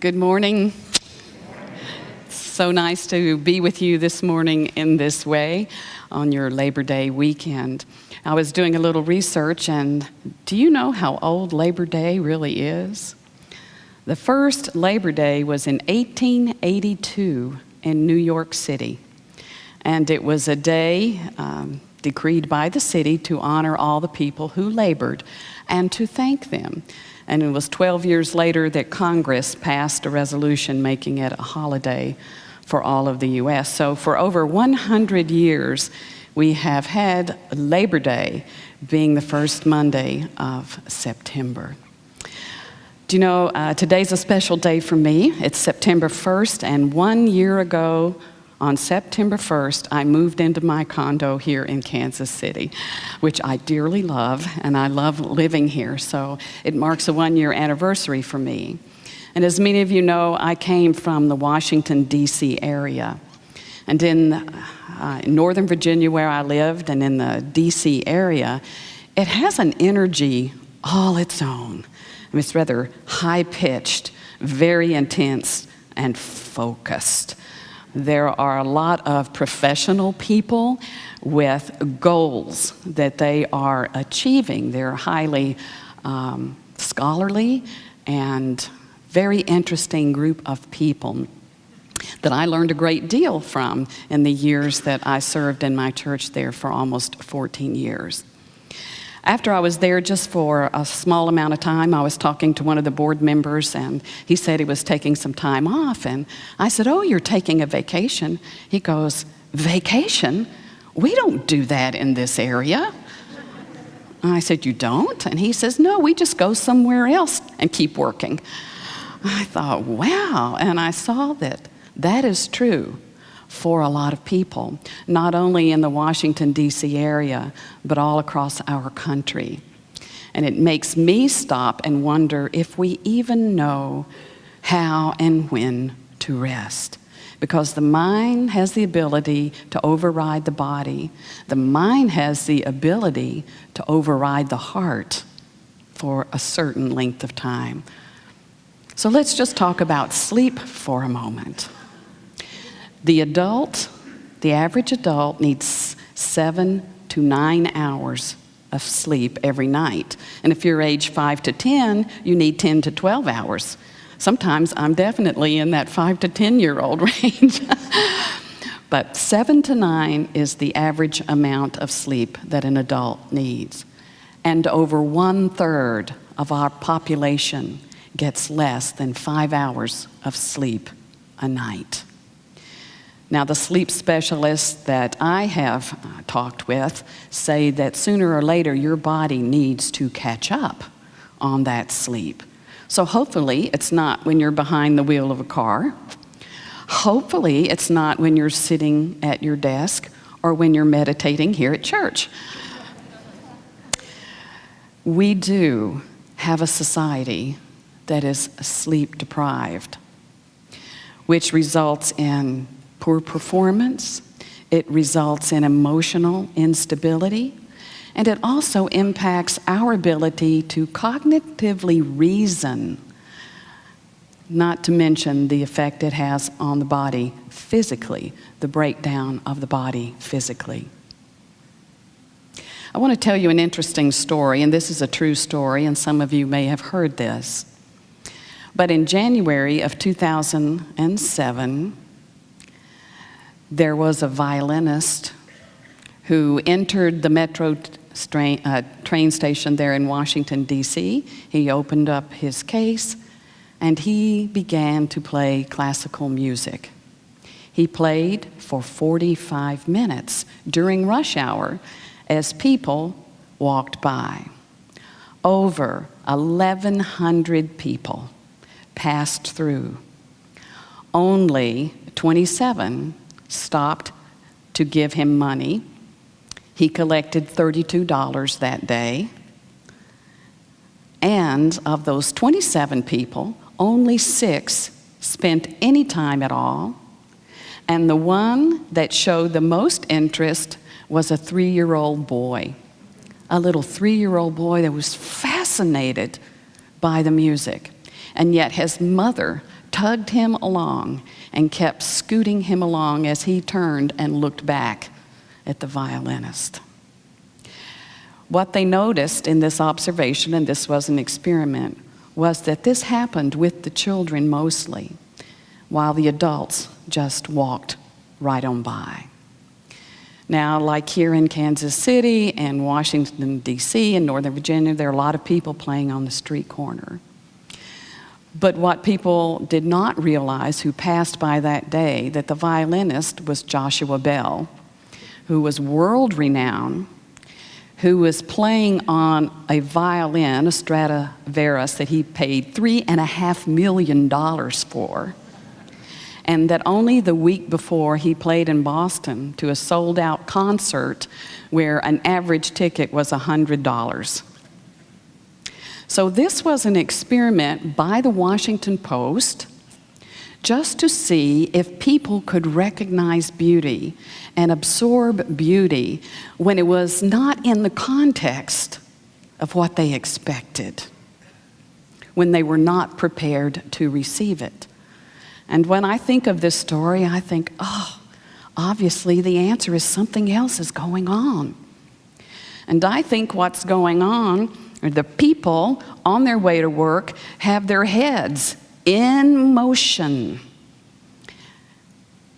Good morning. It's so nice to be with you this morning in this way on your Labor Day weekend. I was doing a little research, and do you know how old Labor Day really is? The first Labor Day was in 1882 in New York City, and it was a day decreed by the city to honor all the people who labored and to thank them. And it was 12 years later that Congress passed a resolution making it a holiday for all of the U.S. So for over 100 years, we have had Labor Day being the first Monday of September. Do you know, today's a special day for me. It's September 1st, and 1 year ago, on September 1st, I moved into my condo here in Kansas City, which I dearly love, and I love living here, so it marks a 1-year anniversary for me. And as many of you know, I came from the Washington, D.C. area. And in Northern Virginia, where I lived, and in the D.C. area, it has an energy all its own. I mean, it's rather high-pitched, very intense, and focused. There are a lot of professional people with goals that they are achieving. They're highly scholarly and very interesting group of people that I learned a great deal from in the years that I served in my church there for almost 14 years. After I was there just for a small amount of time, I was talking to one of the board members, and he said he was taking some time off. And I said, "Oh, you're taking a vacation?" He goes, "Vacation? We don't do that in this area." And I said, "You don't?" And he says, "No, we just go somewhere else and keep working." I thought, wow, and I saw that that is true for a lot of people, not only in the Washington, D.C. area, but all across our country. And it makes me stop and wonder if we even know how and when to rest. Because the mind has the ability to override the body. The mind has the ability to override the heart for a certain length of time. So let's just talk about sleep for a moment. The average adult needs 7 to 9 hours of sleep every night. And if you're age 5 to 10, you need 10 to 12 hours. Sometimes I'm definitely in that 5 to 10-year-old range. But 7 to 9 is the average amount of sleep that an adult needs. And over 1/3 of our population gets less than 5 hours of sleep a night. Now, the sleep specialists that I have talked with say that sooner or later your body needs to catch up on that sleep. So hopefully it's not when you're behind the wheel of a car. Hopefully it's not when you're sitting at your desk or when you're meditating here at church. We do have a society that is sleep deprived, which results in poor performance, it results in emotional instability, and it also impacts our ability to cognitively reason, not to mention the effect it has on the body physically, the breakdown of the body physically. I want to tell you an interesting story, and this is a true story, and some of you may have heard this. But in January of 2007, there was a violinist who entered the metro train station there in Washington, D.C. He opened up his case, and he began to play classical music. He played for 45 minutes during rush hour as people walked by. Over 1,100 people passed through. Only 27 stopped to give him money. He collected $32 that day. And of those 27 people, only 6 spent any time at all. And the one that showed the most interest was a 3-year-old boy. A little 3-year-old boy that was fascinated by the music. And yet his mother tugged him along and kept scooting him along as he turned and looked back at the violinist. What they noticed in this observation, and this was an experiment, was that this happened with the children mostly, while the adults just walked right on by. Now, like here in Kansas City and Washington, D.C. and Northern Virginia, there are a lot of people playing on the street corner. But what people did not realize who passed by that day, that the violinist was Joshua Bell, who was world-renowned, who was playing on a violin, a Stradivarius, that he paid $3.5 million for, and that only the week before he played in Boston to a sold-out concert where an average ticket was $100. So this was an experiment by the Washington Post just to see if people could recognize beauty and absorb beauty when it was not in the context of what they expected, when they were not prepared to receive it. And when I think of this story, I think, oh, obviously the answer is something else is going on. And I think what's going on are the people on their way to work have their heads in motion.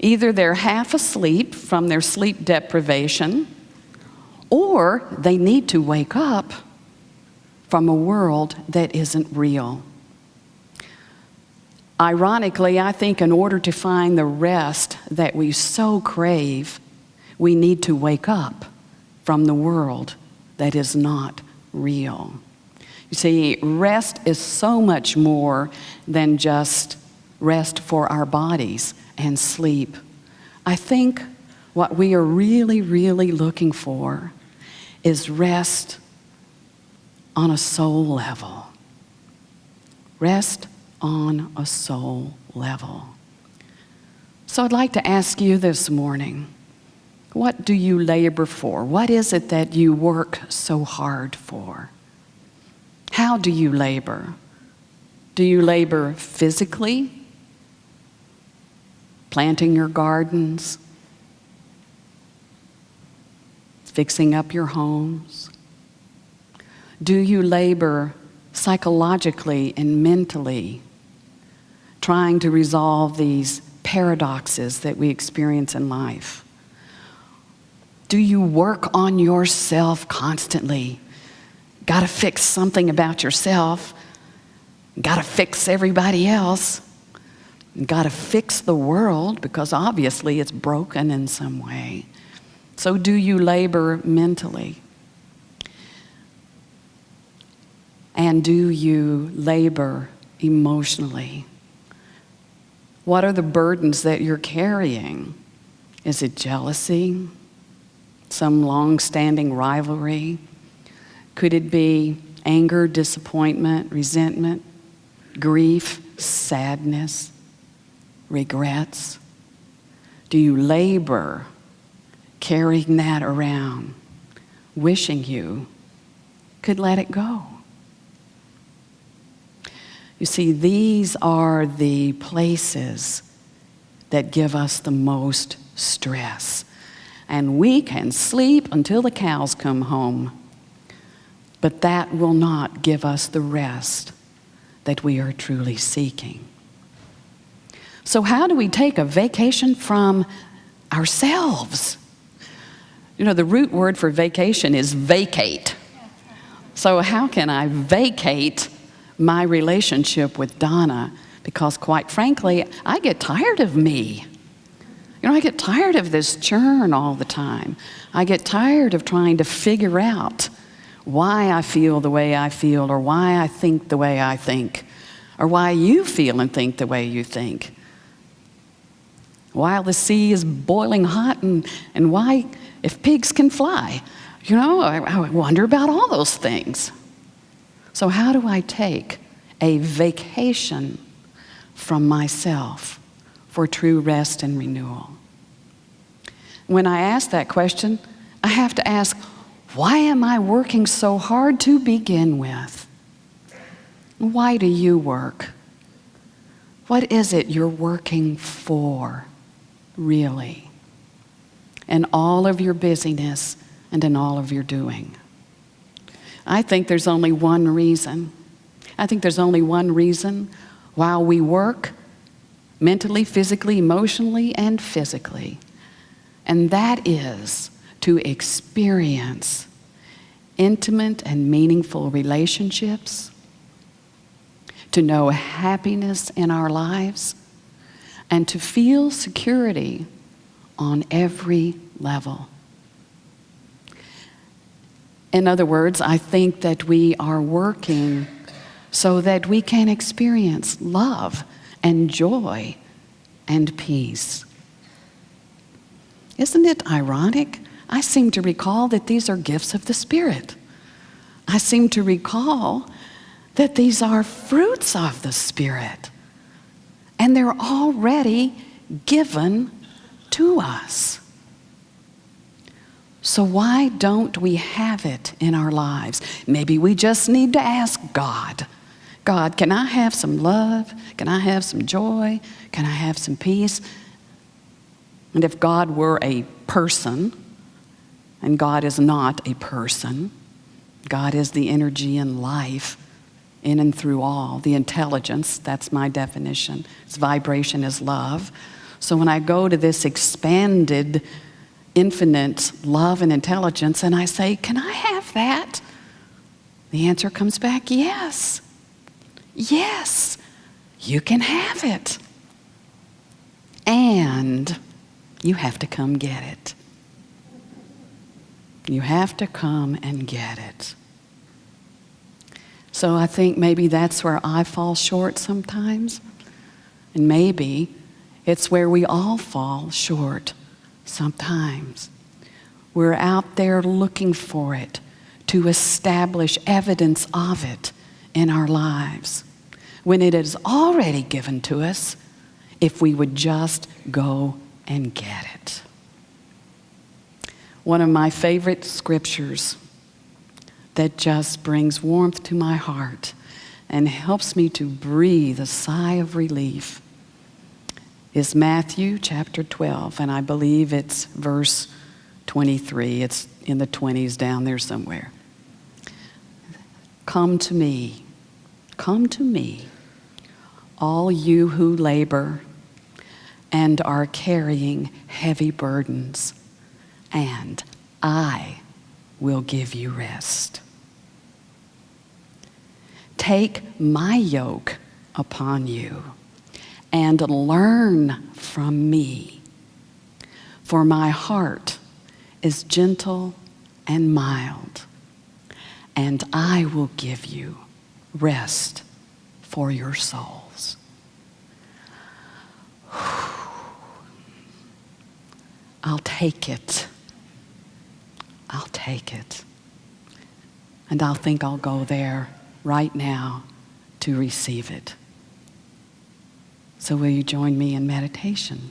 Either they're half asleep from their sleep deprivation, or they need to wake up from a world that isn't real. Ironically, I think in order to find the rest that we so crave, we need to wake up from the world that is not real. You see, rest is so much more than just rest for our bodies and sleep. I think what we are really, really looking for is rest on a soul level. Rest on a soul level. So I'd like to ask you this morning, what do you labor for? What is it that you work so hard for? How do you labor? Do you labor physically? Planting your gardens? Fixing up your homes? Do you labor psychologically and mentally, trying to resolve these paradoxes that we experience in life? Do you work on yourself constantly? Got to fix something about yourself. Got to fix everybody else. Got to fix the world because obviously it's broken in some way. So do you labor mentally? And do you labor emotionally? What are the burdens that you're carrying? Is it jealousy? Some long-standing rivalry? Could it be anger, disappointment, resentment, grief, sadness, regrets? Do you labor carrying that around, wishing you could let it go? You see, these are the places that give us the most stress. And we can sleep until the cows come home, but that will not give us the rest that we are truly seeking. So how do we take a vacation from ourselves? You know, the root word for vacation is vacate. So how can I vacate my relationship with Donna? Because quite frankly, I get tired of me. You know, I get tired of this churn all the time. I get tired of trying to figure out why I feel the way I feel, or why I think the way I think, or why you feel and think the way you think. While the sea is boiling hot, and why, if pigs can fly. You know, I wonder about all those things. So how do I take a vacation from myself for true rest and renewal? When I ask that question, I have to ask, why am I working so hard to begin with? Why do you work? What is it you're working for, really? In all of your busyness and in all of your doing. I think there's only one reason. I think there's only one reason while we work, mentally, physically, emotionally, and physically. And that is to experience intimate and meaningful relationships, to know happiness in our lives, and to feel security on every level. In other words, I think that we are working so that we can experience love and joy and peace. Isn't it ironic? I seem to recall that these are gifts of the Spirit. I seem to recall that these are fruits of the Spirit. And they're already given to us. So why don't we have it in our lives? Maybe we just need to ask God, God, can I have some love? Can I have some joy? Can I have some peace? And if God were a person, and God is not a person, God is the energy and life in and through all, the intelligence, that's my definition. Its vibration is love. So when I go to this expanded, infinite love and intelligence and I say, can I have that? The answer comes back, yes. Yes, you can have it. And you have to come get it. You have to come and get it. So I think maybe that's where I fall short sometimes. And maybe it's where we all fall short sometimes. We're out there looking for it to establish evidence of it in our lives when it is already given to us if we would just go and get it. One of my favorite scriptures that just brings warmth to my heart and helps me to breathe a sigh of relief is Matthew chapter 12, and I believe it's verse 23. It's in the 20s down there somewhere. Come to me, all you who labor and are carrying heavy burdens, and I will give you rest. Take my yoke upon you and learn from me, for my heart is gentle and mild, and I will give you rest for your souls. I'll take it. I'll take it. And I'll think I'll go there right now to receive it. So will you join me in meditation?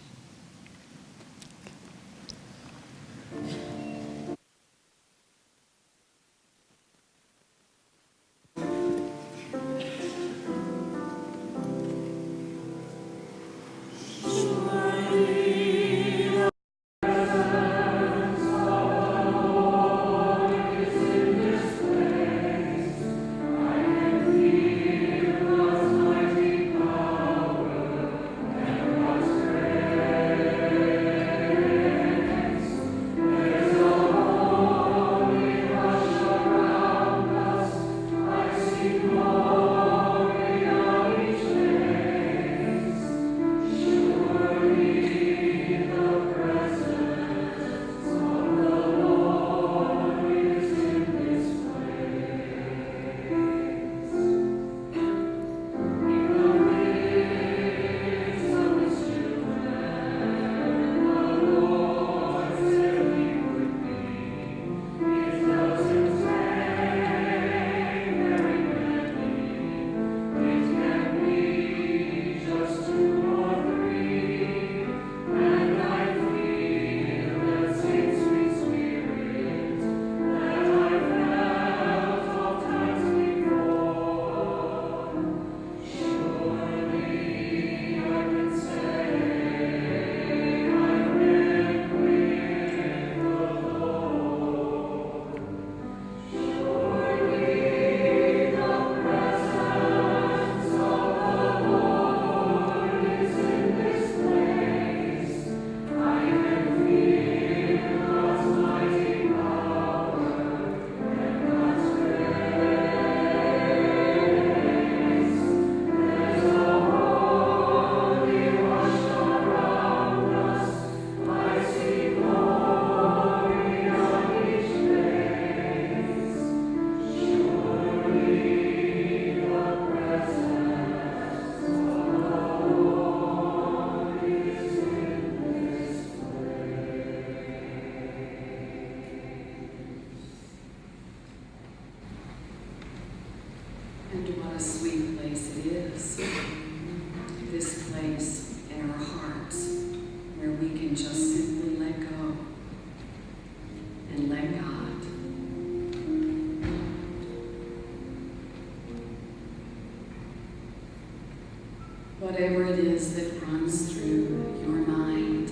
Whatever it is that runs through your mind,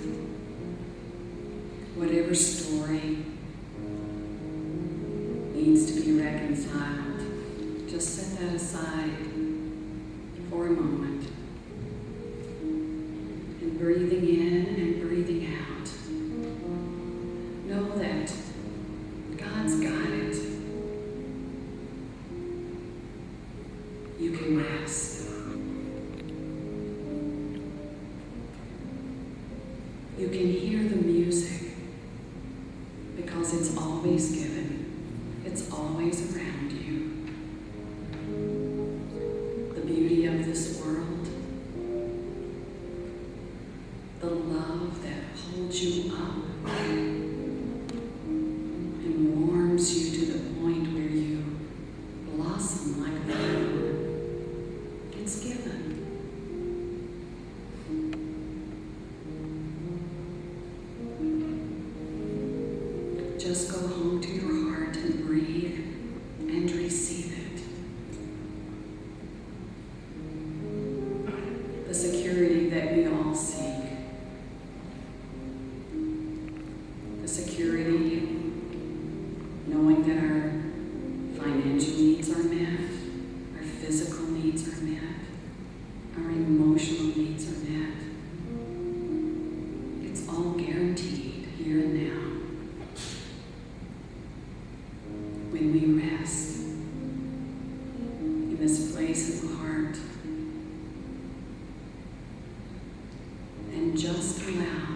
whatever story needs to be reconciled, just set that aside for a moment. And breathing in and breathing out, know that God's got it. You can rest. You can hear the music because it's always given. It's always around you. The beauty of this world, the love that holds you up and warms you to the point where you blossom like the moon. It's given. Just go home to your heart and breathe and receive it. The security that we all seek. The security knowing that our financial needs are met, our physical needs are met, our emotional needs are met. It's all guaranteed here and now. When we rest in this place of the heart and just allow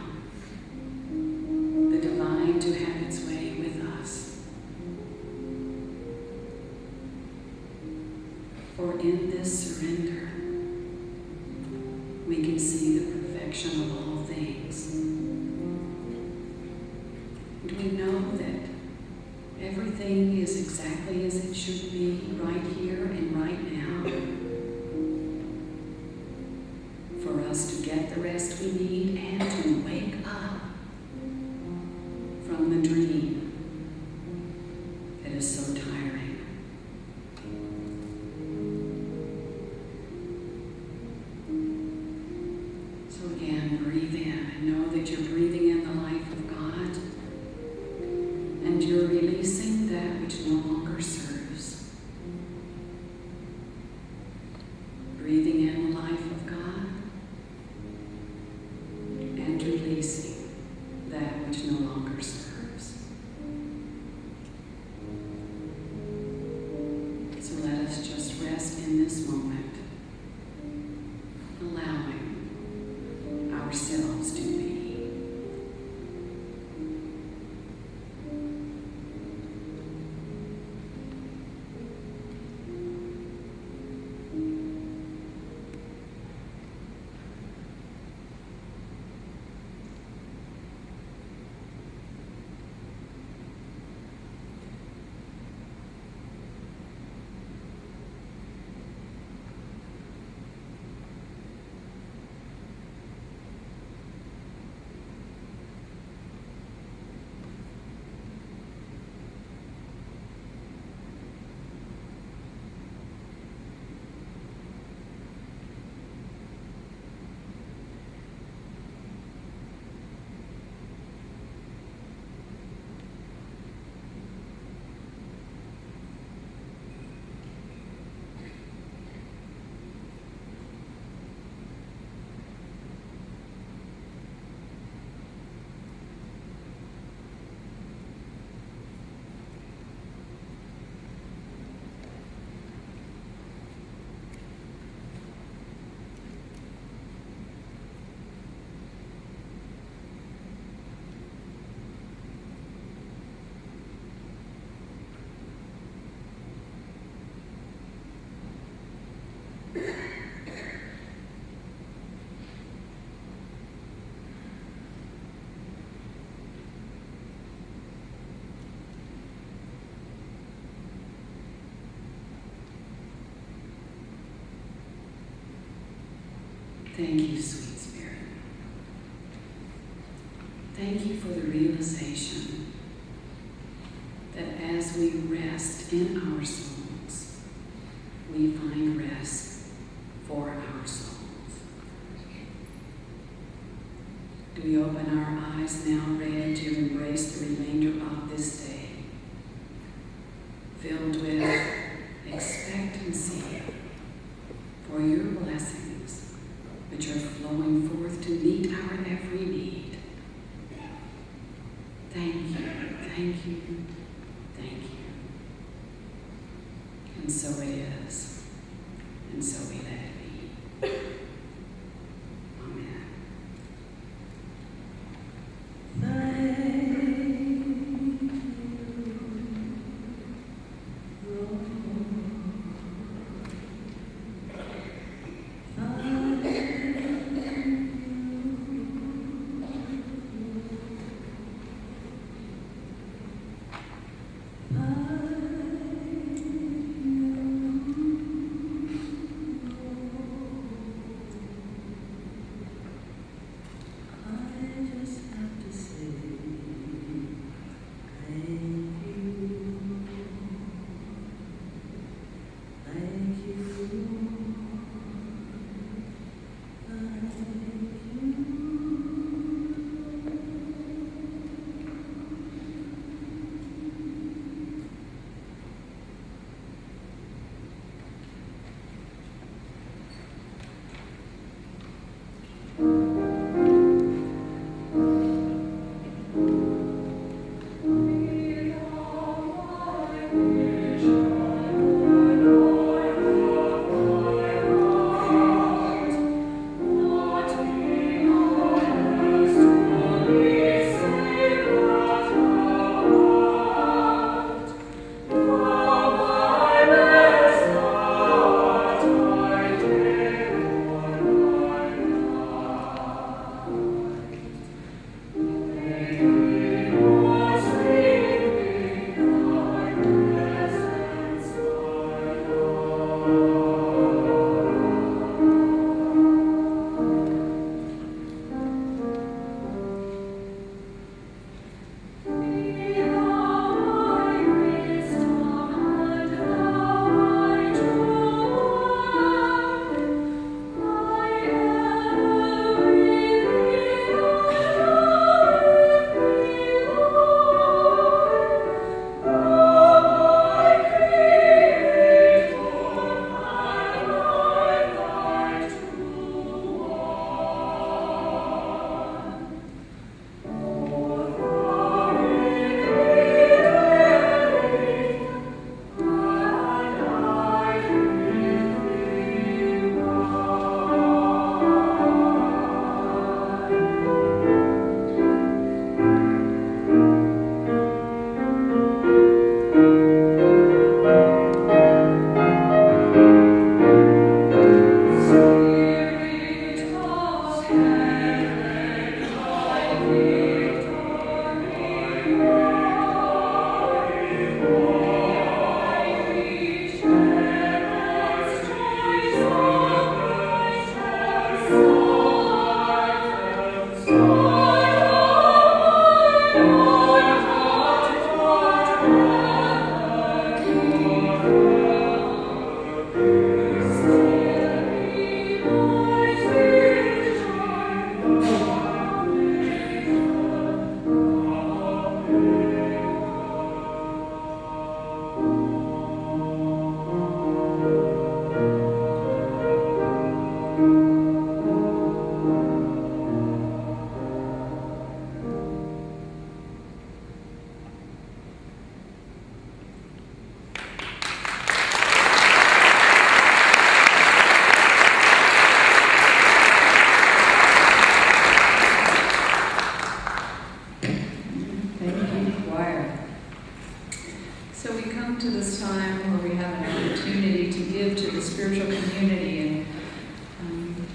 the divine to have its way with us. For in this surrender, we can see the perfection of all things. And we know that everything is exactly as it should be right here and right now for us to get the rest we need and to wake up from the dream that is so tiring. So again, breathe in and know that you're breathing in the life of God. And you're releasing that which no longer serves. Breathing in the life of God and releasing that which no longer serves. So let us just rest in this moment, allowing ourselves to be. Thank you, sweet Spirit. Thank you for the realization that as we rest in our souls, we find rest for our souls. now ready to embrace the remainder of this day, filled with expectancy for your blessings, which are flowing forth to meet our every need. Thank you, thank you, thank you. And so it is, and so we let it be. Amen.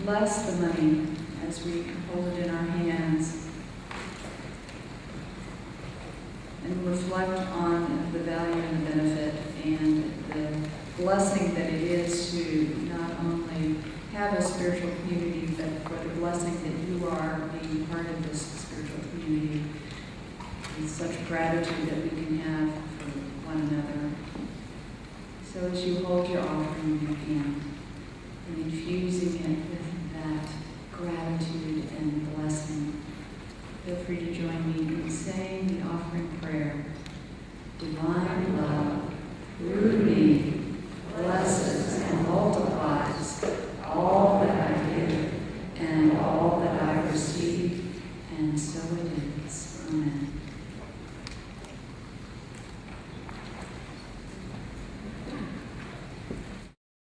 Bless the money as we hold it in our hands and reflect on the value and the benefit and the blessing that it is to not only have a spiritual community, but for the blessing that you are being part of this spiritual community, and such gratitude that we can have for one another. So as you hold your offering in your hand and infusing it with that gratitude and blessing, feel free to join me in saying the offering prayer. Divine love, through me, bless us